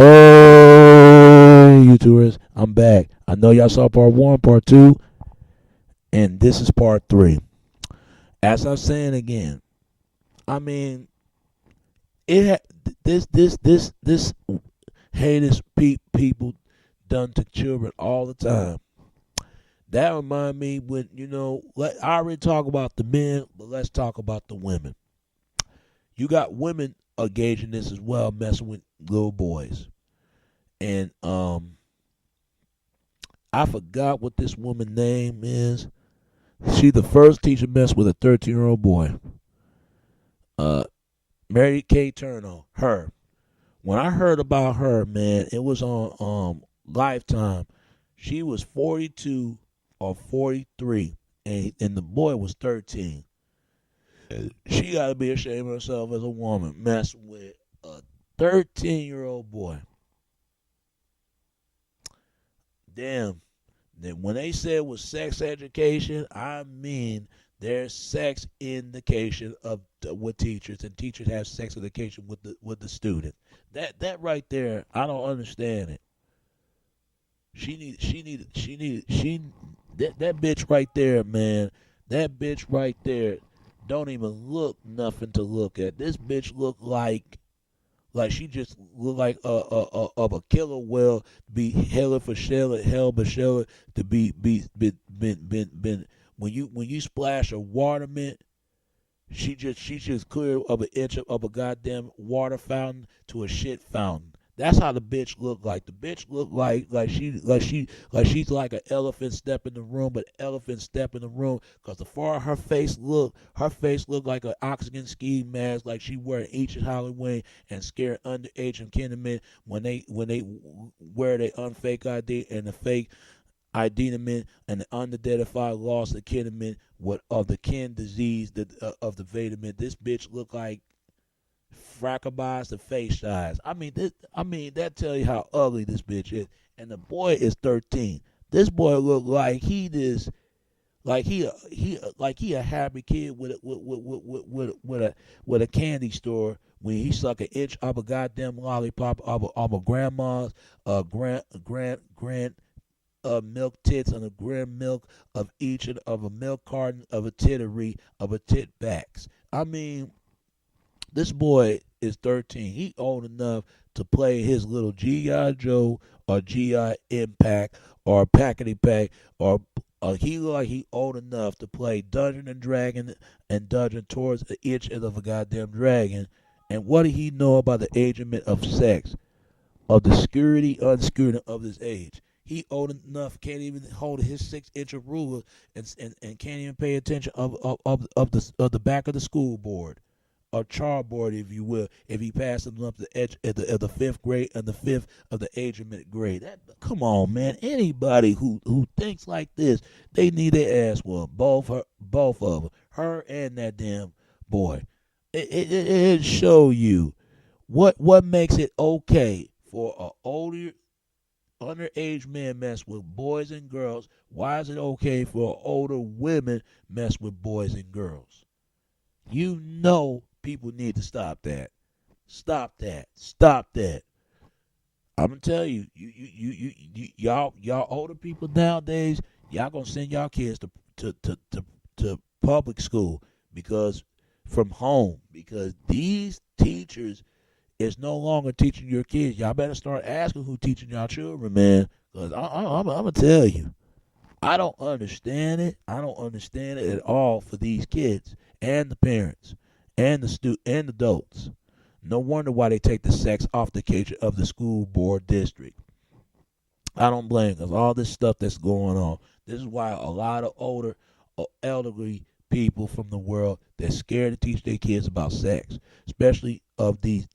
Hey, YouTubers, I'm back. I know y'all saw part one, part two, and this is part three. As I'm saying again, I mean, this heinous people done to children all the time. That remind me when I already talk about the men, but let's talk about the women. You got women engaged in this as well, messing with little boys, and I forgot what this woman's name is. She the first teacher messed with a 13-year-old boy. Uh, Mary Kay Turner. Her. When I heard about her, man, it was on Lifetime. She was 42 or 43, and the boy was 13. She got to be ashamed of herself as a woman, messing with a 13-year-old boy. Damn. When they said it was sex education, I mean there's sex education with teachers, and teachers have sex education with the student. That right there, I don't understand it. That bitch right there, man. That bitch right there don't even look nothing to look at. This bitch look like she just look like of a killer whale, be hell for shell, hell but shell to be been when you splash a water mint, she's just clear of an inch of a goddamn water fountain to a shit fountain. That's how the bitch look like. The bitch look like she's like an elephant step in the room, but elephant step in the room because the far her face look like an oxygen ski mask, like she wear each Halloween and scare underage and kindermen when they wear their unfake ID and the fake ID and the unidentified loss of kindermen of the kin disease of the vitamin. This bitch look like fracabized the face size. I mean, that tell you how ugly this bitch is. And the boy is 13. This boy look like he a happy kid with a candy store when he suck an inch of a goddamn lollipop of a grandma's grand milk tits and a gram milk of each of a milk carton of a tittery of a tit backs. I mean, this boy is 13. He old enough to play his little G.I. Joe or G.I. Impact or Packety Pack or he look like he old enough to play Dungeon and Dragon and Dungeon towards the itch of a goddamn dragon. And what did he know about the agement of sex, of the security, unsecurity of his age? He old enough, can't even hold his 6-inch ruler and can't even pay attention of the back of the school board. Or charboard, if you will, if he passes them up the edge of the fifth grade and the fifth of the agement grade. Come on, man. Anybody who thinks like this, they need their ass whooped. Both of them, her and that damn boy. It show you what makes it okay for an older underage men mess with boys and girls. Why is it okay for older women mess with boys and girls? You know people need to stop that. Stop that. Stop that. I'm gonna tell you, y'all older people nowadays, y'all gonna send y'all kids to public school because from home because these teachers is no longer teaching your kids. Y'all better start asking who teaching y'all children, man. Cause I'm gonna tell you, I don't understand it. I don't understand it at all for these kids and the parents and and adults. No wonder why they take the sex off the cage of the school board district. I don't blame because all this stuff that's going on. This is why a lot of older, elderly people from the world they're scared to teach their kids about sex, especially of these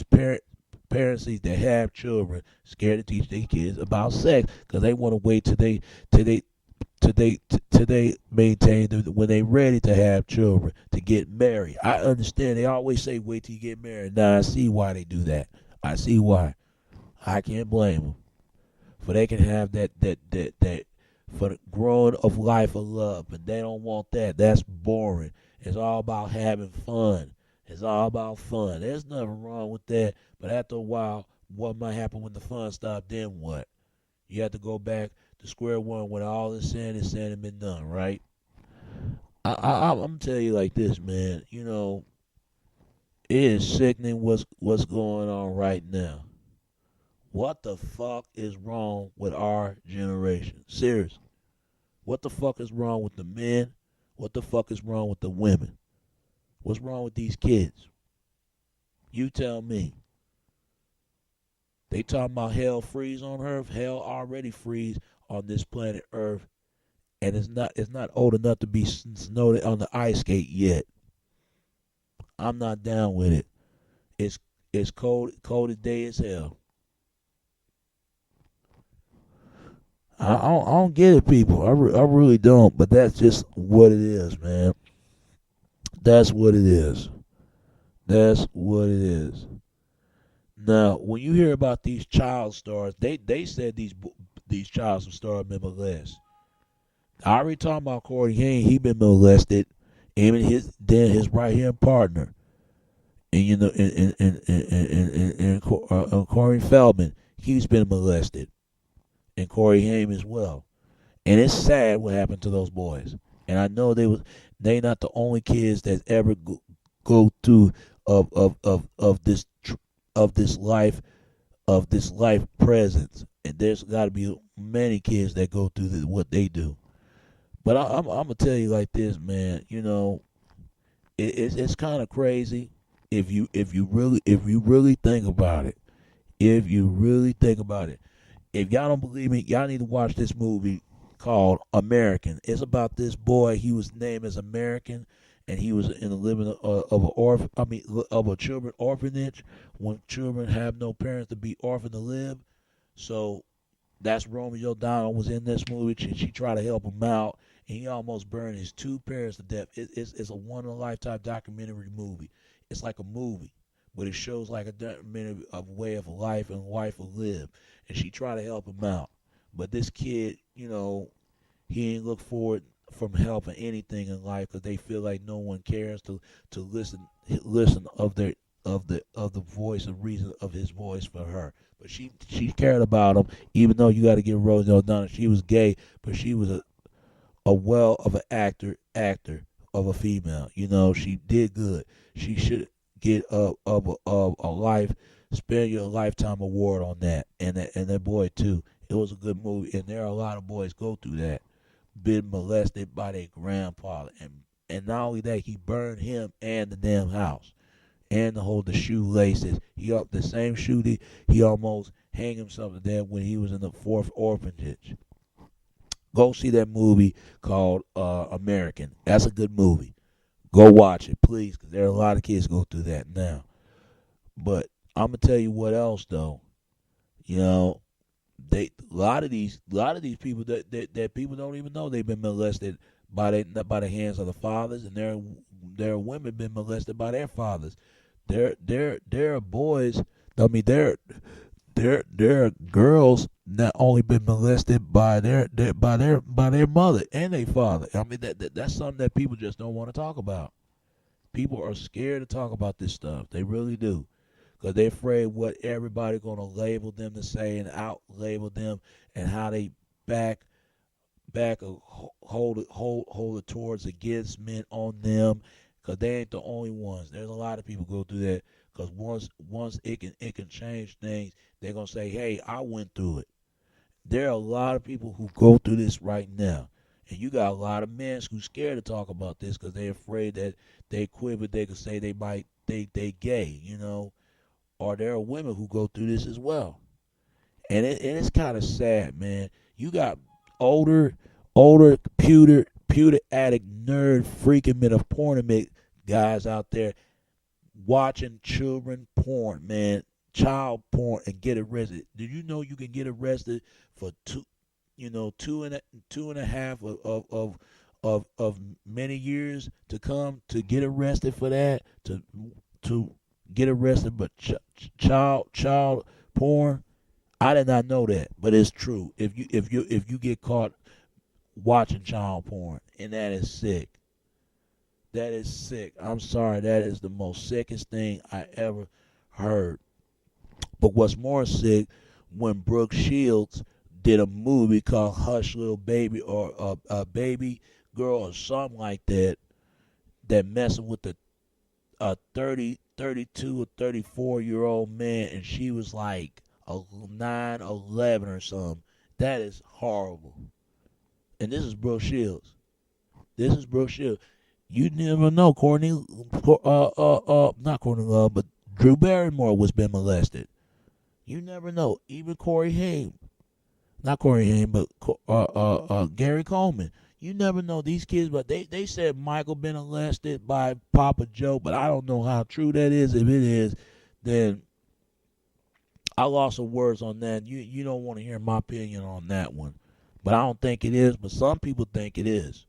parents that have children scared to teach their kids about sex because they want to wait till they maintain when they ready to have children to get married. I understand they always say wait till you get married. Now I see why they do that. I see why. I can't blame them. For they can have that for the growing of life of love, but they don't want that. That's boring. It's all about having fun. It's all about fun. There's nothing wrong with that, but after a while, what might happen when the fun stops? Then what? You have to go back to square one when all is said and been done, right? I'm gonna tell you like this, man. It is sickening what's going on right now. What the fuck is wrong with our generation? Seriously. What the fuck is wrong with the men? What the fuck is wrong with the women? What's wrong with these kids? You tell me. They talking about hell freeze on Earth. Hell already freeze on this planet Earth, and it's not old enough to be snowed on the ice skate yet. I'm not down with it. It's cold as day as hell. I don't get it, people. I really don't. But that's just what it is, man. That's what it is. That's what it is. Now, when you hear about these child stars, they said these child stars been molested. I already talked about Corey Haim. He been molested. Even his right hand partner, and Corey Feldman, he's been molested, and Corey Haim as well. And it's sad what happened to those boys. And I know they not the only kids that ever go through of this life presence. And there's got to be many kids that go through what they do. But I'm gonna tell you like this, man. It's kind of crazy if you really think about it. If you really think about it, if y'all don't believe me, y'all need to watch this movie called American. It's about this boy. He was named as American, and he was in the living of a children orphanage when children have no parents to be orphaned to live. So that's Romeo Donald was in this movie. She tried to help him out, and he almost burned his two parents to death. It's a one in a lifetime documentary movie. It's like a movie, but it shows like a documentary of way of life and life will live. And she tried to help him out, but this kid, he ain't look forward from helping anything in life because they feel like no one cares to listen of the voice and reason of his voice for her. But she cared about him, even though you got to give Rosie O'Donnell. She was gay, but she was a well of an actor of a female. She did good. She should get a life, spend your lifetime award on that. And that boy too. It was a good movie, and there are a lot of boys go through that, been molested by their grandpa, and not only that, he burned him and the damn house, and the shoelaces. He up the same shoe he almost hanged himself to death when he was in the fourth orphanage. Go see that movie called American. That's a good movie. Go watch it, please, because there are a lot of kids go through that now. But I'm gonna tell you what else though. A lot of these people that people don't even know they've been molested by the hands of the fathers, and there are women been molested by their fathers. There are boys. I mean, there are girls not only been molested by their mother and their father. I mean that's something that people just don't want to talk about. People are scared to talk about this stuff. They really do. Because they're afraid what everybody going to label them to say and out label them, and how they back hold it towards against men on them. Because they ain't the only ones. There's a lot of people go through that. Because once it can change things, they're going to say, hey, I went through it. There are a lot of people who go through this right now. And you got a lot of men who's scared to talk about this because they're afraid that they quit, but they could say they gay, Or there are women who go through this as well. And it's kind of sad, man. You got older computer addict, nerd, freaking pornographic guys out there watching children porn, man. Child porn, and get arrested. Did you know you can get arrested for two and a half of many years to come to get arrested for that, to get arrested, but child porn. I did not know that, but it's true. If you get caught watching child porn, and that is sick. That is sick. I'm sorry. That is the most sickest thing I ever heard. But what's more sick, when Brooke Shields did a movie called Hush Little Baby, or a baby girl or something like that, that messing with the 32 or 34-year-old man, and she was like a 9, 11 or something. That is horrible. And this is Brooke Shields. This is Brooke Shields. You never know. Not Courtney Love, but Drew Barrymore was been molested. You never know. Even Corey Haim, not Corey Haim, but Gary Coleman. You never know these kids, but they said Michael been molested by Papa Joe, but I don't know how true that is. If it is, then I lost some words on that. You don't want to hear my opinion on that one, but I don't think it is. But some people think it is.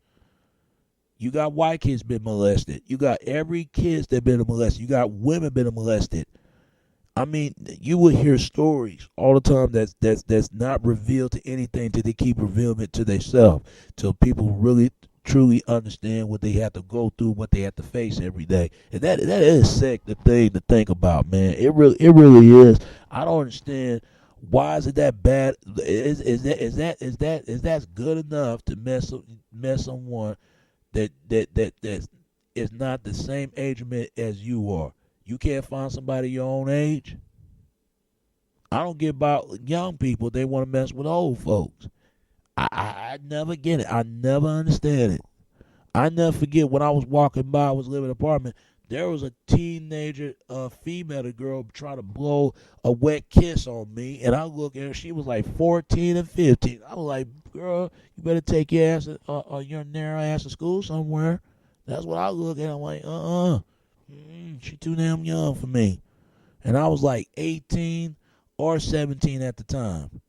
You got white kids been molested. You got every kids that been molested. You got women been molested. I mean, you will hear stories all the time that's not revealed to anything till they keep revealing it to themselves, till people really truly understand what they have to go through, what they have to face every day. And that is sick, the thing to think about, man. It really is. I don't understand, why is it that bad? Is that good enough to mess someone that is not the same age as you are? You can't find somebody your own age? I don't get about young people. They want to mess with old folks. I never get it. I never understand it. I never forget when I was walking by, I was living in an apartment. There was a teenager, female, a girl, trying to blow a wet kiss on me. And I look at her. She was like 14 and 15. I was like, girl, you better take your ass, your narrow ass to school somewhere. That's what I look at. I'm like, she too damn young for me. And I was like 18 or 17 at the time.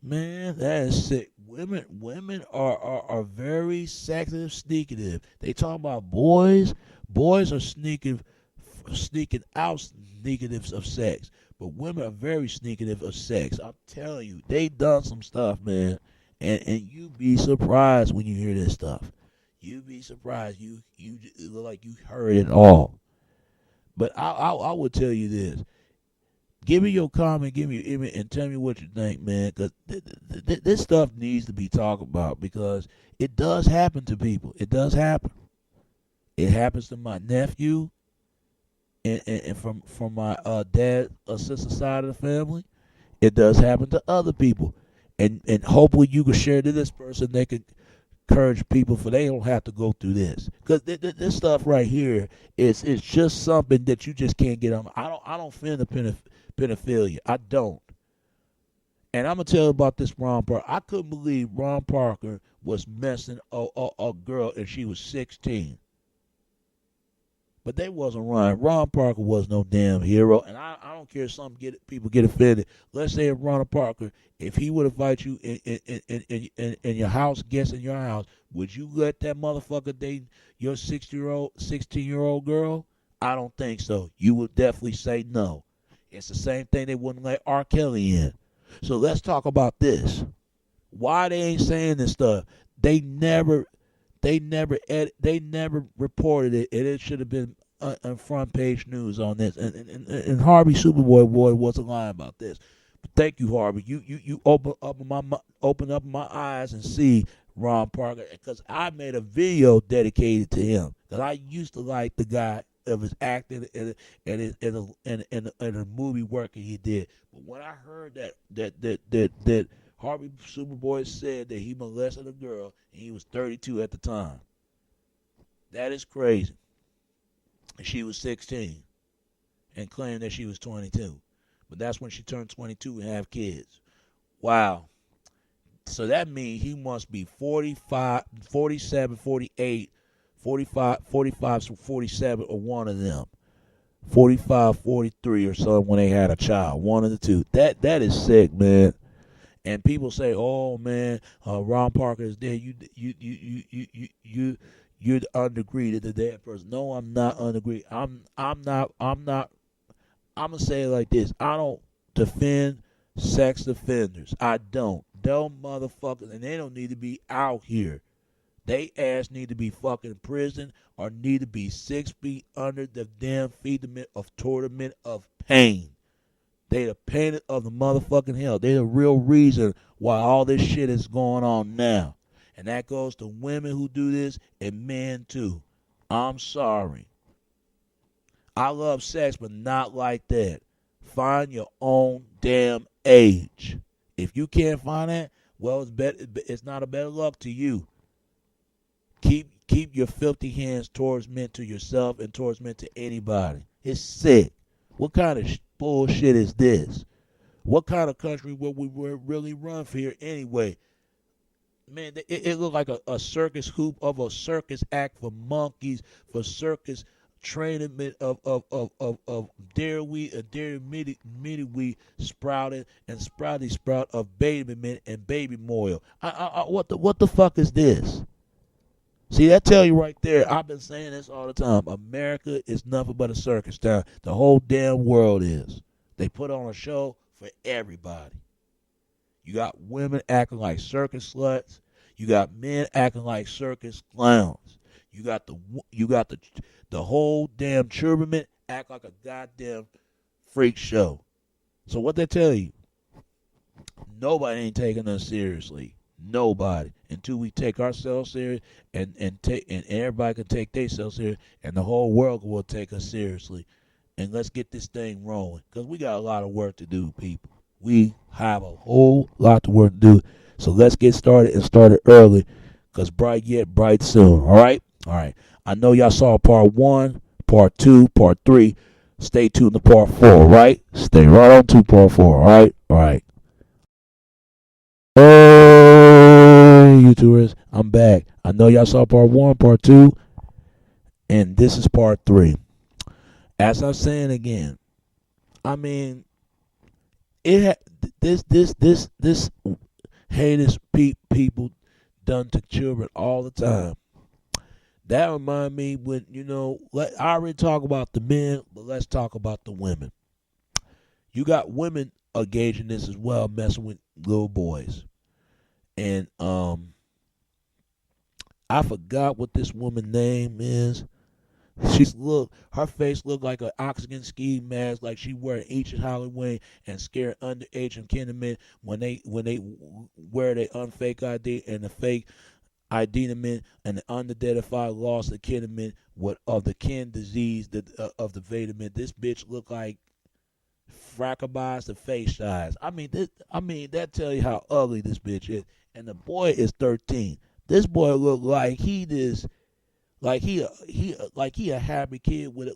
Man, that is sick. Women are very sexually sneakative. They talk about boys. Boys are sneaking out sneakatives of sex. But women are very sneakative of sex. I'm telling you, they done some stuff, man. And you be surprised when you hear this stuff. You be surprised. You look like you heard it all. But I will tell you this. Give me your comment, give me your image, and tell me what you think, man. Because this stuff needs to be talked about, because it does happen to people. It does happen. It happens to my nephew, and from my dad or sister side of the family. It does happen to other people, and hopefully you can share to this person. They can encourage people, for they don't have to go through this, because this stuff right here is just something that you just can't get on. I don't feel the pedophilia. I don't. And I'm gonna tell you about this Ron Parker. I couldn't believe Ron Parker was messing a girl and she was 16. But they wasn't Ron. Ron Parker was no damn hero. And I don't care if people get offended. Let's say if Ron Parker, if he would invite you in your house, guests in your house, would you let that motherfucker date your 16-year-old girl? I don't think so. You would definitely say no. It's the same thing they wouldn't let R. Kelly in. So let's talk about this. Why they ain't saying this stuff? They never reported it, and it should have been on front page news on this. And Harvey Superboy boy wasn't lying about this. But thank you, Harvey. You open up my eyes and see Ron Parker, because I made a video dedicated to him, because I used to like the guy of his acting and the movie work he did. But when I heard that Harvey Superboy said that he molested a girl and he was 32 at the time, that is crazy. She was 16 and claimed that she was 22. But that's when she turned 22 and have kids. Wow. So that means he must be 45, 47, 48, 45, 47, or one of them. 45, 43 or something when they had a child. One of the two. That is sick, man. And people say, "Oh man, Ron Parker is dead. You're undegreed the dead person." No, I'm not undegreed. I'm not. I'm gonna say it like this. I don't defend sex offenders. I don't. Them motherfuckers, and they don't need to be out here. They ass need to be fucking in prison, or need to be 6 feet under the damn feet of torment of pain. They the painted of the motherfucking hell. They the real reason why all this shit is going on now. And that goes to women who do this and men too. I'm sorry. I love sex, but not like that. Find your own damn age. If you can't find that, well, it's not a better luck to you. Keep your filthy hands towards men to yourself and towards men to anybody. It's sick. What kind of bullshit is this? What kind of country will we really run for here anyway? Man, it looked like a circus hoop of a circus act for monkeys, for circus training of dairy midi wheat sprouted and sprouty sprout of baby mint and baby moil. What the fuck is this? See, that tell you right there. I've been saying this all the time. America is nothing but a circus town. The whole damn world is. They put on a show for everybody. You got women acting like circus sluts. You got men acting like circus clowns. You got the whole damn children act like a goddamn freak show. So what they tell you? Nobody ain't taking us seriously. Nobody. Until we take ourselves serious and everybody can take themselves serious and the whole world will take us seriously. And let's get this thing rolling. Because we got a lot of work to do, people. We have a whole lot of work to do. So let's get started and started early. Because bright yet, bright soon. Alright? Alright. I know y'all saw part 1, part 2, part 3. Stay tuned to part 4, right? Stay right on to part 4, alright? Alright. Hey, YouTubers, I'm back. I know y'all saw part 1, part 2, and this is part 3. As I'm saying again, I mean, this heinous people done to children all the time. That remind me when, I already talk about the men, but let's talk about the women. You got women engaging this as well, messing with little boys. And I forgot what this woman's name is. Her face looked like an oxygen ski mask, like she wear ancient Halloween and scare underage and kindermen when they wear their unfake ID and the fake ID men and the unidentified loss of kindermen of the kin disease of the vitamin. This bitch look like fracabized the face size. I mean that tell you how ugly this bitch is. And the boy is 13. This boy look like he a happy kid with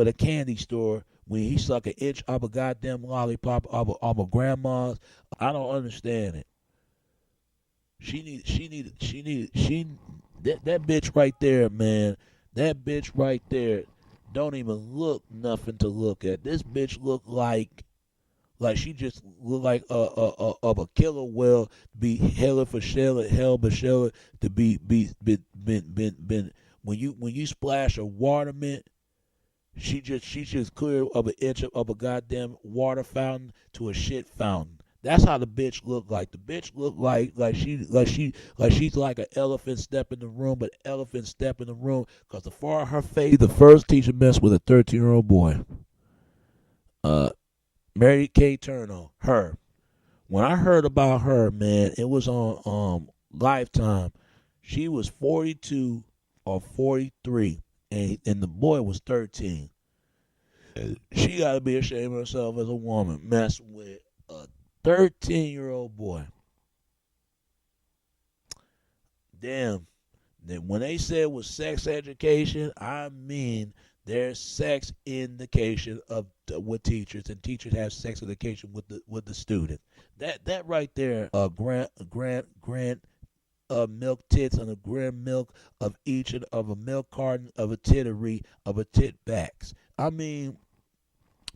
a candy store when he suck an inch of a goddamn lollipop of a grandma's. I don't understand it. That bitch right there, man. That bitch right there don't even look nothing to look at. This bitch look like she just look like of a killer whale be hella for shelling, hell but shelling to be been when you splash a water mint, she's just clear of an inch of a goddamn water fountain to a shit fountain. That's how the bitch look like. The bitch look like she's like an elephant step in the room, but elephant step in the room because the far her face. The first teacher messed with a 13-year-old boy. Mary Kay Turner, her. When I heard about her, man, it was on Lifetime. She was 42 or 43, and the boy was 13. She got to be ashamed of herself as a woman, messing with a 13-year-old boy. Damn. When they said it was sex education, I mean there's sex indication with teachers, and teachers have sex education with the students. That right there, grant milk tits and a gram milk of each of a milk carton of a tittery of a tit backs. I mean,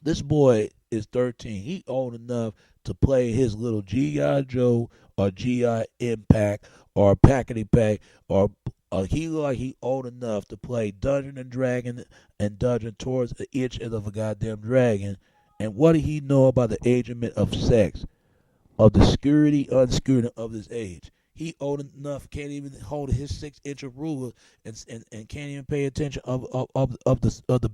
this boy is 13. He old enough to play his little G.I. Joe or G.I. Impact or Packety Pack or he look like he old enough to play Dungeon and Dragon and Dungeon towards the itch of a goddamn dragon. And what did he know about the agement of sex, of the unsecurity of this age? He old enough, can't even hold his 6-inch ruler and can't even pay attention of the